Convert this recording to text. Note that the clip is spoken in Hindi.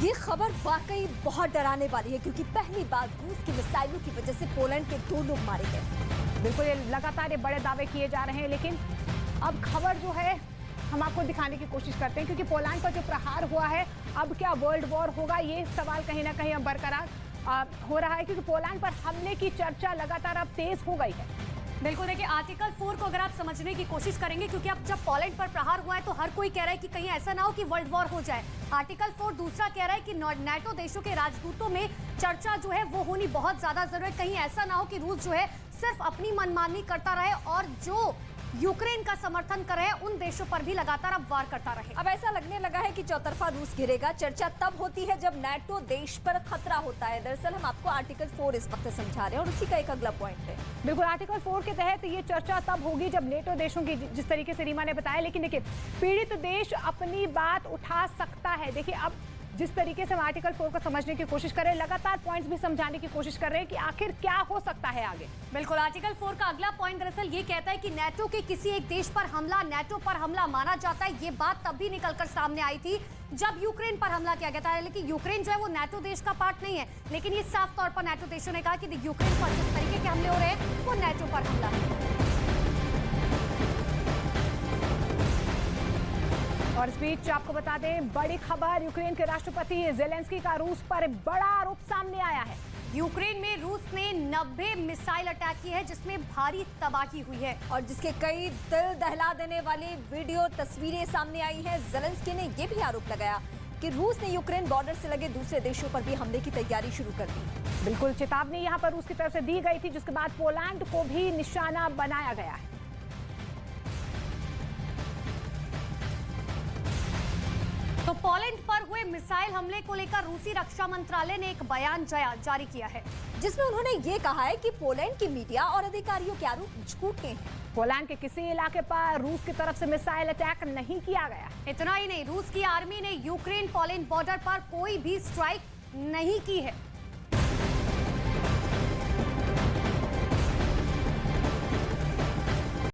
ये खबर वाकई बहुत डराने वाली है क्योंकि पहली बार रूस की मिसाइलों की वजह से पोलैंड के 2 लोग मारे गए। बिल्कुल, ये लगातार ये बड़े दावे किए जा रहे हैं, लेकिन अब खबर जो है हम आपको दिखाने की कोशिश करते हैं क्योंकि पोलैंड पर जो प्रहार हुआ है, अब क्या वर्ल्ड वॉर होगा, ये सवाल कहीं ना कहीं अब बरकरार हो रहा है क्योंकि पोलैंड पर हमले की चर्चा लगातार अब तेज हो गई है। बिल्कुल, देखिए आर्टिकल 4 को अगर आप समझने की कोशिश करेंगे, क्योंकि अब जब पोलैंड पर प्रहार हुआ है तो हर कोई कह रहा है कि कहीं ऐसा ना हो कि वर्ल्ड वॉर हो जाए। आर्टिकल 4 दूसरा कह रहा है कि नाटो देशों के राजदूतों में चर्चा जो है वो होनी बहुत ज्यादा जरूरी है। कहीं ऐसा ना हो कि रूस जो है सिर्फ अपनी मनमानी करता रहे और जो यूक्रेन का समर्थन कर रहे हैं उन देशों पर भी लगातार अब वार करता रहे। अब ऐसा लगने लगा है कि चौतरफा रूस गिरेगा। चर्चा तब होती है जब नाटो देश पर खतरा होता है। दरअसल हम आपको आर्टिकल 4 इस वक्त समझा रहे हैं और उसी का एक अगला पॉइंट है। बिल्कुल, आर्टिकल 4 के तहत ये चर्चा तब होगी जब नेटो देशों की, जिस तरीके से रीमा ने बताया, लेकिन देखिए पीड़ित देश अपनी बात उठा सकता है। देखिए अब जिस तरीके से हम आर्टिकल 4 को समझने की कोशिश कर रहे हैं, लगातार पॉइंट्स भी समझाने की कोशिश कर रहे हैं कि आखिर क्या हो सकता है आगे। बिल्कुल, आर्टिकल 4 का अगला पॉइंट दरअसल ये कहता है कि नाटो के किसी एक देश पर हमला नाटो पर हमला माना जाता है। ये बात तब भी निकलकर सामने आई थी जब यूक्रेन पर हमला किया गया था, लेकिन यूक्रेन जो है वो नाटो देश का पार्ट नहीं है। लेकिन ये साफ तौर पर नाटो देशों ने कहा कि यूक्रेन पर जिस तरीके के हमले हो रहे हैं वो नाटो पर हमला है। और इस बीच आपको बता दें, बड़ी खबर, यूक्रेन के राष्ट्रपति ज़ेलेंस्की का रूस पर बड़ा आरोप सामने आया है। यूक्रेन में रूस ने 90 मिसाइल अटैक किए हैं जिसमें भारी तबाही हुई है और जिसके कई दिल दहला देने वाली वीडियो तस्वीरें सामने आई हैं। ज़ेलेंस्की ने यह भी आरोप लगाया कि रूस ने यूक्रेन बॉर्डर से लगे दूसरे देशों पर भी हमले की तैयारी शुरू कर दी। बिल्कुल, चेतावनी यहां पर रूस की तरफ से दी गई थी, जिसके बाद पोलैंड को भी निशाना बनाया गया है। तो पोलैंड पर हुए मिसाइल हमले को लेकर रूसी रक्षा मंत्रालय ने एक बयान जारी किया है, जिसमें उन्होंने ये कहा है कि पोलैंड की मीडिया और अधिकारियों के आरोप झूठे हैं। पोलैंड के किसी इलाके पर रूस की तरफ से मिसाइल अटैक नहीं किया गया। इतना ही नहीं, रूस की आर्मी ने यूक्रेन पोलैंड बॉर्डर पर कोई भी स्ट्राइक नहीं की है।